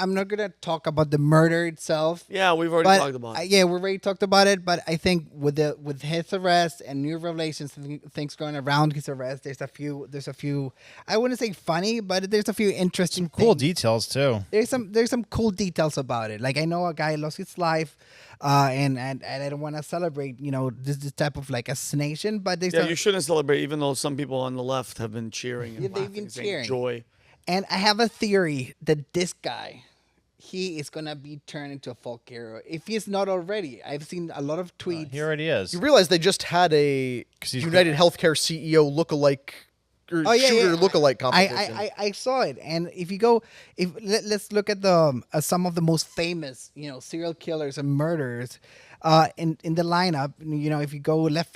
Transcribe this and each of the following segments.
I'm not gonna talk about the murder itself. Yeah, we've already talked about it. Yeah, we already talked about it. But I think with his arrest and new revelations, things going around his arrest, there's a few. I wouldn't say funny, but there's a few interesting, Cool things. details too. There's some cool details about it. Like I know a guy lost his life, and I don't want to celebrate, this type of like assassination. But You shouldn't celebrate, even though some people on the left have been cheering and they've laughing, been saying cheering. joy. And I have a theory that this guy, he is gonna be turned into a folk hero if he's not already. I've seen a lot of tweets. He already is. You realize they just had a UnitedHealthcare CEO lookalike or shooter lookalike competition. I saw it, and let's look at some of the most famous serial killers and murderers in the lineup. If you go left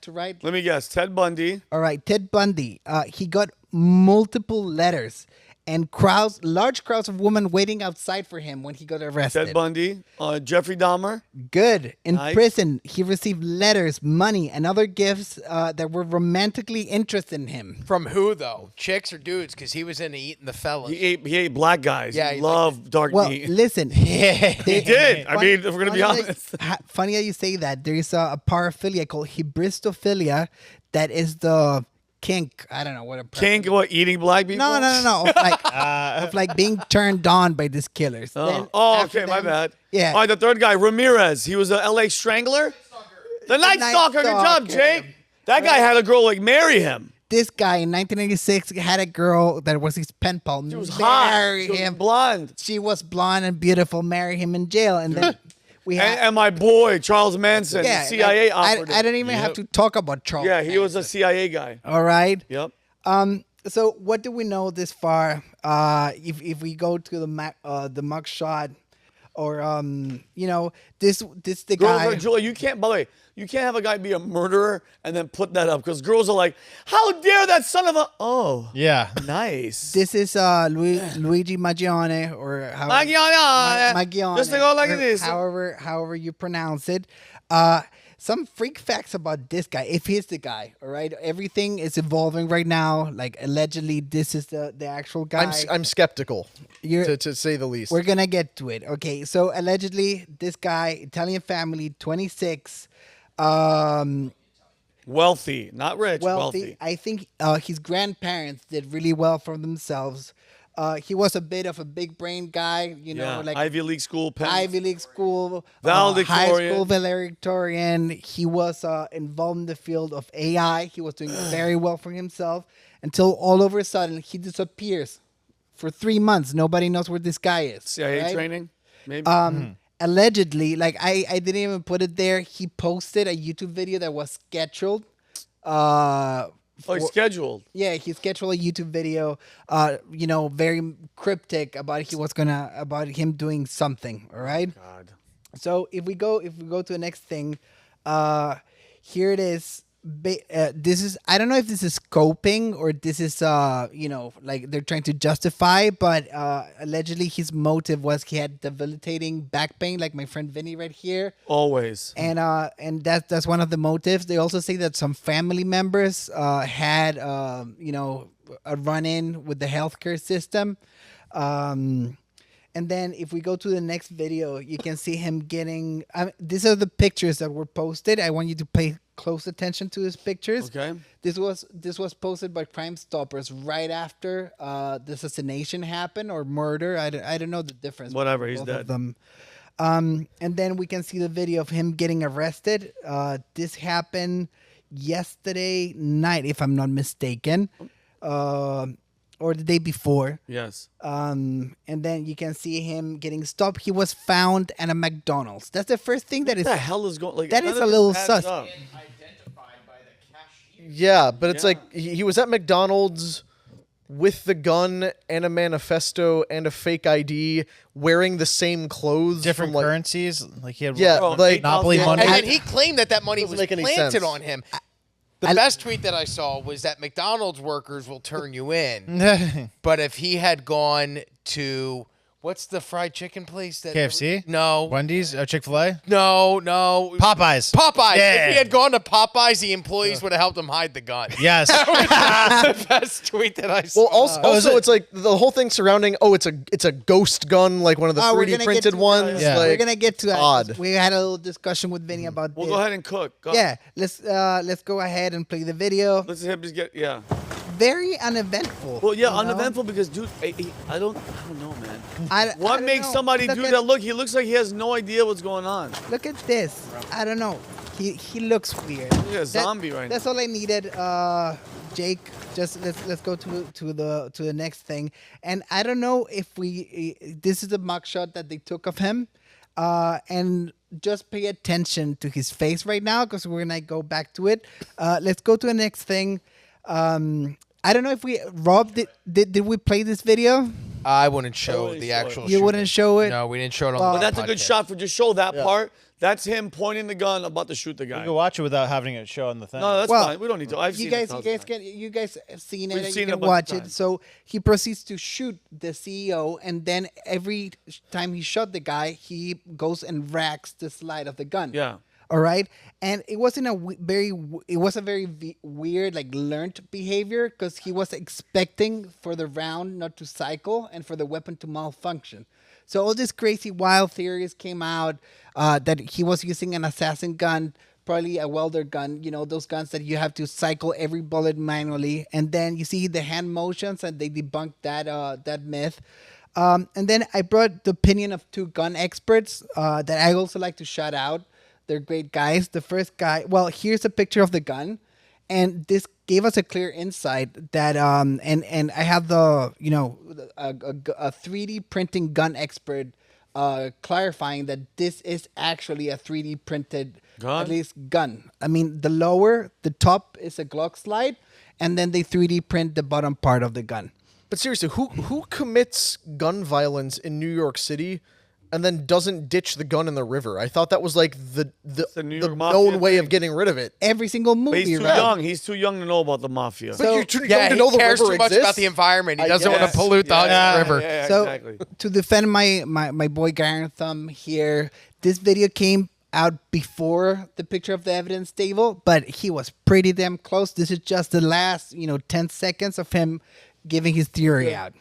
to right. Let me guess. Ted Bundy. All right, Ted Bundy. He got multiple letters and large crowds of women waiting outside for him when he got arrested. Ted Bundy. Jeffrey Dahmer. Good. In Nice. prison, he received letters, money, and other gifts that were romantically interested in him. From who, though? Chicks or dudes? Because he was into eating the fellas. He ate black guys. Yeah, he he loved dark Well, meat. listen. He did. I mean, if we're going to be honest. Funny how you say that. There is a paraphilia called hybristophilia that is the kink. I don't know what a Kink, what, eating black people? No. Of like being turned on by these killers. Then after Okay, my them- bad. Yeah. All right, the third guy, Ramirez. He was a L.A. Strangler. The Night Stalker. Good job, Jake. That guy had a girl like marry him. This guy in 1986 had a girl that was his pen pal. She was hot. Marry She was him. blonde. She was blonde and beautiful. Marry him in jail, and then we had. And my boy, Charles Manson, Yeah, the CIA I operative. don't even have to talk about Charles. Yeah, he was a CIA guy. All right. Yep. So what do we know this far? If we go to the mug shot, or this the Girls guy. are, Julia, you can't, by the way, you can't have a guy be a murderer and then put that up because girls are like, how dare that son of a, oh, Yeah. nice. This is Luigi Mangione, or Mangione. Just to go like or this. however you pronounce it. Some freak facts about this guy, if he's the guy. All right, everything is evolving right now. Like allegedly, this is the actual guy. I'm skeptical, You're- to say the least. We're gonna get to it. Okay, so allegedly, this guy, Italian family, 26. Wealthy, not rich, Wealthy. wealthy. I think his grandparents did really well for themselves. He was a bit of a big brain guy, like Ivy League school, Penn. Ivy League school, high Valedictorian. school valedictorian. He was involved in the field of AI. He was doing very well for himself until all over a sudden he disappears for 3 months. Nobody knows where this guy is. CIA right? training, maybe. Allegedly, like I didn't even put it there. He posted a YouTube video that was scheduled. He's scheduled. Yeah, he scheduled a YouTube video, very cryptic about him doing something. All right. God. So if we go to the next thing, here it is. This is, I don't know if this is scoping or this is like they're trying to justify, but allegedly his motive was he had debilitating back pain, like my friend Vinny right here. Always. And that's one of the motives. They also say that some family members had a run-in with the healthcare system. And then if we go to the next video, you can see him getting. These are the pictures that were posted. I want you to pay close attention to these pictures. Okay. This was posted by Crime Stoppers right after the assassination happened, or murder. I don't know the difference. Whatever, between he's both dead. of them. And then we can see the video of him getting arrested. This happened yesterday night, if I'm not mistaken, or the day before. Yes. And then you can see him getting stopped. He was found at a McDonald's. That's the first thing that What is. the hell is going? Like That none is of a this little adds sus. up. Identified by the cashier. Yeah, but it's Yeah. like he was at McDonald's with the gun and a manifesto and a fake ID, wearing the same clothes. Different from, like, currencies. Like he had Yeah, Oh, like Monopoly $8,000. money. And then he claimed that money Doesn't was make any planted sense. on him. The best tweet that I saw was that McDonald's workers will turn you in. But if he had gone to What's the fried chicken place that KFC? No. Wendy's? Chick-fil-A? No. Popeyes. If he had gone to Popeyes, the employees would have helped him hide the gun. Yes. The best tweet that I saw. Well, also it's like the whole thing surrounding. Oh, it's a ghost gun, like one of the 3D printed ones. Yeah. Like, We're gonna get to that. odd. We had a little discussion with Vinny about We'll this. go ahead and cook. Go. Yeah, let's go ahead and play the video. Let's him just get Very uneventful. Well, yeah, you know? uneventful because, dude, I don't know, man. I What don't makes know. somebody Look do at- that? Look, he looks like he has no idea what's going on. Look at this. I don't know. He looks weird. Look at a zombie right now. That's all I needed. Jake, just let's go to the next thing. And I don't know if this is a mugshot that they took of him. And just pay attention to his face right now because we're gonna go back to it. Let's go to the next thing. I don't know if Rob, did we play this video? I wouldn't show wouldn't the show it. actual You shooting. wouldn't show it? No, we didn't show it on Well, the But that's a good podcast. shot for just show that part. That's him pointing the gun about to shoot the guy. You can watch it without having it show on the thing. No, that's Well, fine. We don't need to. I've You seen guys, it. you guys have seen it. We've and seen you it a can bunch of watch it. times. So he proceeds to shoot the CEO, and then every time he shot the guy, he goes and racks the slide of the gun. Yeah. All right, and it wasn't it was a very weird, like learned behavior because he was expecting for the round not to cycle and for the weapon to malfunction. So all these crazy wild theories came out that he was using an assassin gun, probably a welder gun. You know, those guns that you have to cycle every bullet manually, and then you see the hand motions, and they debunked that myth. And then I brought the opinion of two gun experts that I also like to shout out. They're great guys. The first guy, well, here's a picture of the gun, and this gave us a clear insight that and I have the a 3D printing gun expert clarifying that this is actually a 3D printed Gun? at least gun. I mean, the top is a Glock slide, and then they 3D print the bottom part of the gun. But seriously, who commits gun violence in New York City and then doesn't ditch the gun in the river? I thought that was like the New York known Mafia way thing. of getting rid of it. Every single But movie, he's too right? young. He's too young to know about the mafia. But you're too Yeah, young to he know the cares river too much exists. about the environment. He I doesn't want guess. to pollute the Hudson River. Yeah, So exactly. to defend my boy Gareth Thumb here, this video came out before the picture of the evidence table, but he was pretty damn close. This is just the last 10 seconds of him giving his theory out.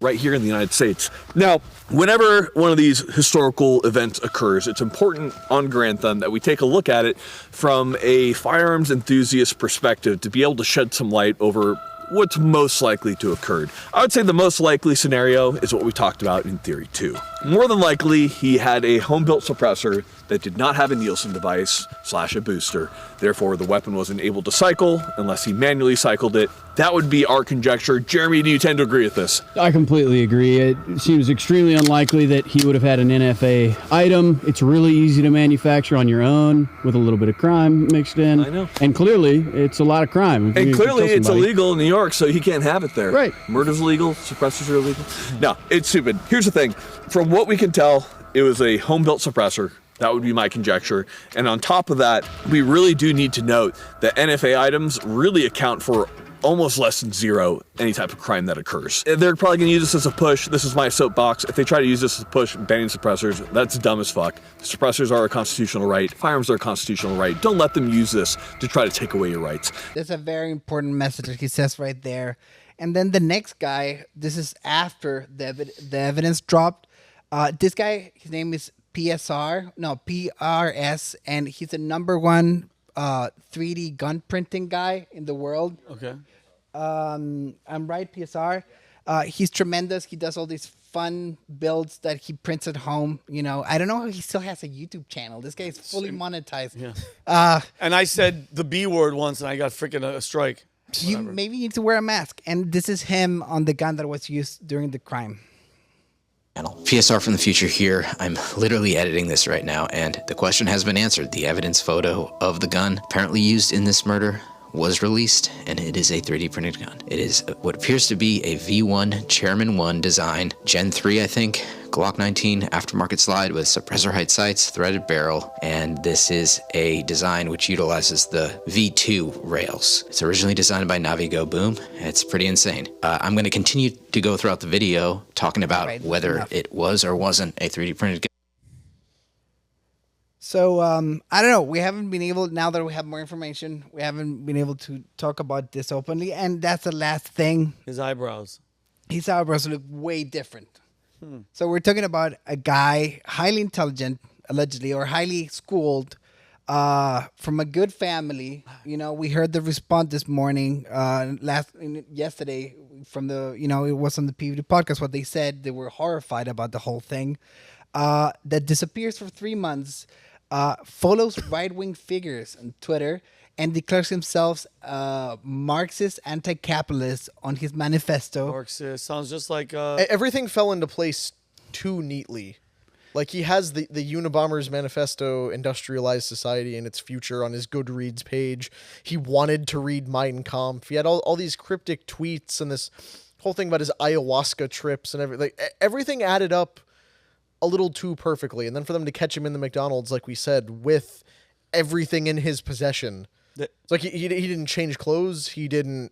Right here in the United States. Now, whenever one of these historical events occurs, it's important on Grantham that we take a look at it from a firearms enthusiast perspective to be able to shed some light over what's most likely to occur. I would say the most likely scenario is what we talked about in Theory 2. More than likely, he had a home-built suppressor that did not have a Nielsen device / a booster. Therefore, the weapon wasn't able to cycle unless he manually cycled it. That would be our conjecture. Jeremy, do you tend to agree with this? I completely agree. It seems extremely unlikely that he would have had an NFA item. It's really easy to manufacture on your own with a little bit of crime mixed in. I know. And clearly, it's a lot of crime. If And you clearly kill it's somebody. illegal in New York, so he can't have it there. Right. Murder's illegal, suppressors are illegal. No, it's stupid. Here's the thing. From what we can tell, it was a home-built suppressor. That would be my conjecture. And on top of that, we really do need to note that NFA items really account for almost less than zero any type of crime that occurs. They're probably going to use this as a push. This is my soapbox. If they try to use this as a push, banning suppressors, that's dumb as fuck. Suppressors are a constitutional right. Firearms are a constitutional right. Don't let them use this to try to take away your rights. That's a very important message that he says right there. And then the next guy, this is after the evidence dropped. This guy, his name is PRS, and he's the #1 3D gun printing guy in the world. Okay. I'm right, PSR. He's tremendous. He does all these fun builds that he prints at home. I don't know how he still has a YouTube channel. This guy is fully monetized. Yeah. And I said the B word once, and I got freaking a strike. You maybe need to wear a mask. And this is him on the gun that was used during the crime. PSR from the future here. I'm literally editing this right now, and the question has been answered. The evidence photo of the gun apparently used in this murder was released, and it is a 3D printed gun. It is what appears to be a V1 Chairman 1 design, Gen 3, I think, Glock 19 aftermarket slide with suppressor height sights, threaded barrel, and this is a design which utilizes the V2 rails. It's originally designed by Navigo Boom. It's pretty insane. I'm going to continue to go throughout the video talking about whether it was or wasn't a 3D printed gun. So I don't know. We haven't been able, now that we have more information, we haven't been able to talk about this openly. And that's the last thing. His eyebrows. His eyebrows look way different. So we're talking about a guy, highly intelligent, allegedly, or highly schooled, from a good family. You know, we heard the response this morning, yesterday from the, you know, it was on the PVD podcast, what they said. They were horrified about the whole thing. That disappears for 3 months, follows right-wing figures on Twitter, and declares himself Marxist anti-capitalist on his manifesto. Marxist sounds just like everything fell into place too neatly. Like, he has the Unabomber's Manifesto, Industrialized Society and Its Future on his Goodreads page. He wanted to read Mein Kampf. He had all these cryptic tweets and this whole thing about his ayahuasca trips and everything. Like, everything added up a little too perfectly. And then for them to catch him in the McDonald's, like we said, with everything in his possession. It's like he didn't change clothes. He didn't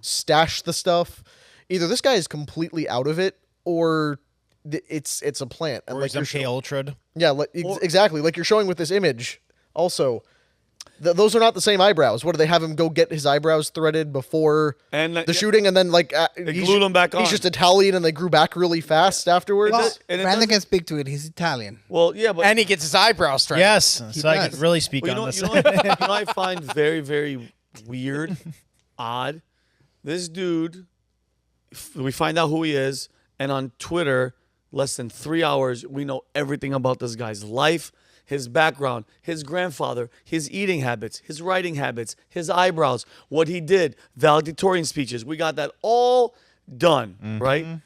stash the stuff. Either this guy is completely out of it, or it's a plant. And or like MK Ultra'd. Yeah, exactly. Like you're showing with this image. Also, those are not the same eyebrows. What do they have him go get his eyebrows threaded before the shooting, and then like they glued them back on? He's just Italian, and they grew back really fast afterwards. Well, Brandon can speak to it. He's Italian. Well, yeah, but and he gets his eyebrows threaded. Yes, so I can really speak on this. You know what I find very, very weird, odd? This dude, we find out who he is, and on Twitter, less than 3 hours, we know everything about this guy's life, his background, his grandfather, his eating habits, his writing habits, his eyebrows, what he did, valedictorian speeches. We got that all done, right?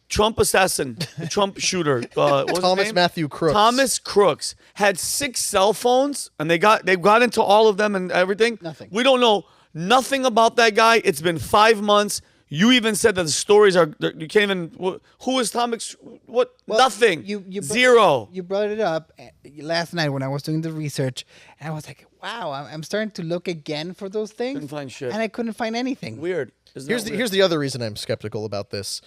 Trump assassin, the Trump shooter. What's his Thomas name? Matthew Crooks. Thomas Crooks had 6 cell phones, and they got into all of them and everything. Nothing. We don't know nothing about that guy. It's been 5 months. You even said that the stories are, you can't even, who is Thomas? What? Well, nothing. Zero. You brought it up last night when I was doing the research, and I was like, wow, I'm starting to look again for those things. Couldn't find shit. And I couldn't find anything. Weird. Here's the other reason I'm skeptical about this.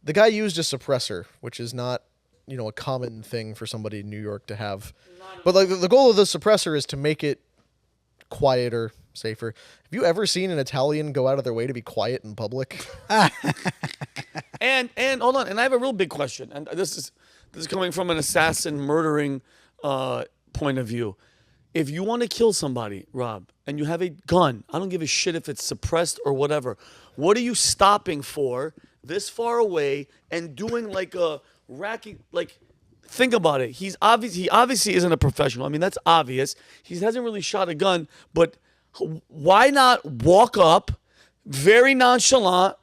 The guy used a suppressor, which is not, a common thing for somebody in New York to have. But like the goal of the suppressor is to make it quieter, safer. Have you ever seen an Italian go out of their way to be quiet in public? And hold on, and I have a real big question, and this is coming from an assassin murdering point of view. If you want to kill somebody, Rob, and you have a gun, I don't give a shit if it's suppressed or whatever. What are you stopping for this far away and doing like a racking? Like, think about it. He obviously isn't a professional. I mean, that's obvious. He hasn't really shot a gun, but why not walk up, very nonchalant,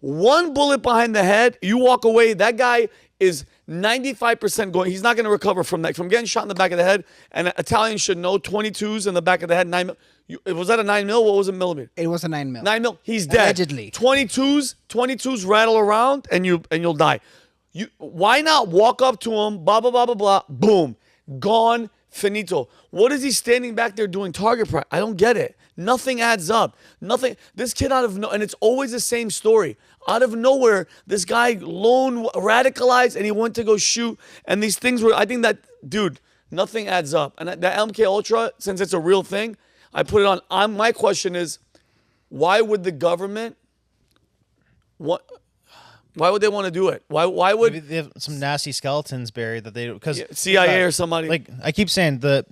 one bullet behind the head, you walk away, that guy is 95% going, he's not going to recover from that, from getting shot in the back of the head, and Italians should know 22s in the back of the head, 9 mil. Was that a 9 mil? What was it, millimeter? It was a 9 mil. 9 mil. He's dead. Allegedly. 22s rattle around, and you'll die. Why not walk up to him, blah, blah, blah, blah, blah, boom, gone, finito. What is he standing back there doing target practice? I don't get it. Nothing adds up. Nothing. This kid and it's always the same story. Out of nowhere, this guy radicalized, and he went to go shoot, and these things were, I think that, dude, nothing adds up. And that MK Ultra, since it's a real thing, I put it on. My question is, why would the government, why would they want to do it? Why would maybe they have some nasty skeletons buried that they because CIA or somebody? Like I keep saying, the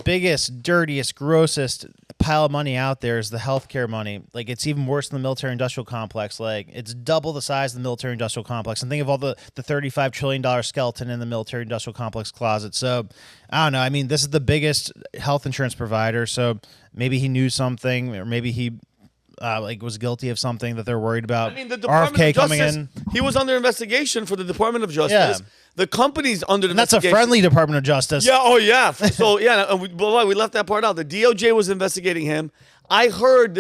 biggest, dirtiest, grossest pile of money out there is the healthcare money. Like it's even worse than the military-industrial complex. Like it's double the size of the military-industrial complex. And think of all the $35 trillion skeleton in the military-industrial complex closet. So I don't know. I mean, this is the biggest health insurance provider. So maybe he knew something, or maybe he was guilty of something that they're worried about. I mean, the Department RFK of Justice, coming in. he was under investigation for the Department of Justice. Yeah. The company's under And that's a investigation. friendly Department of Justice. Yeah, oh yeah. So yeah, and we left that part out. The DOJ was investigating him. I heard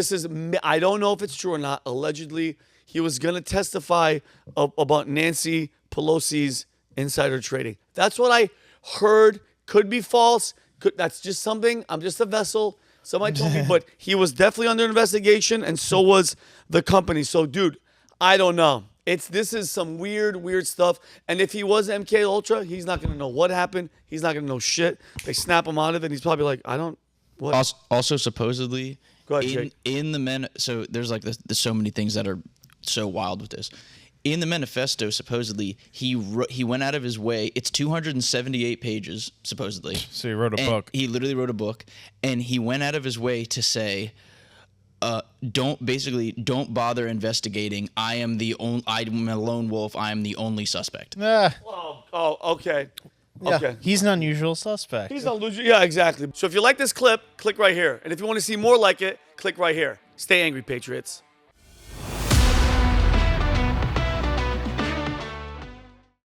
I don't know if it's true or not. Allegedly, he was going to testify about Nancy Pelosi's insider trading. That's what I heard. Could be false. That's just something. I'm just a vessel. Somebody told me, but he was definitely under investigation, and so was the company. So, dude, I don't know. This is some weird stuff. And if he was MK Ultra, he's not gonna know what happened. He's not gonna know shit. They snap him out of it, and he's probably like, I don't. What? Also, supposedly, Go ahead, Jake. in the so there's like there's so many things that are so wild with this. In the manifesto, supposedly he went out of his way. It's 278 pages, supposedly. So he wrote a book. He literally wrote a book, and he went out of his way to say, don't bother investigating. I'm a lone wolf. I am the only suspect. Oh, okay. Yeah. Okay. He's an unusual suspect. He's not losing. Yeah, exactly. So if you like this clip, click right here. And if you want to see more like it, click right here. Stay angry, Patriots.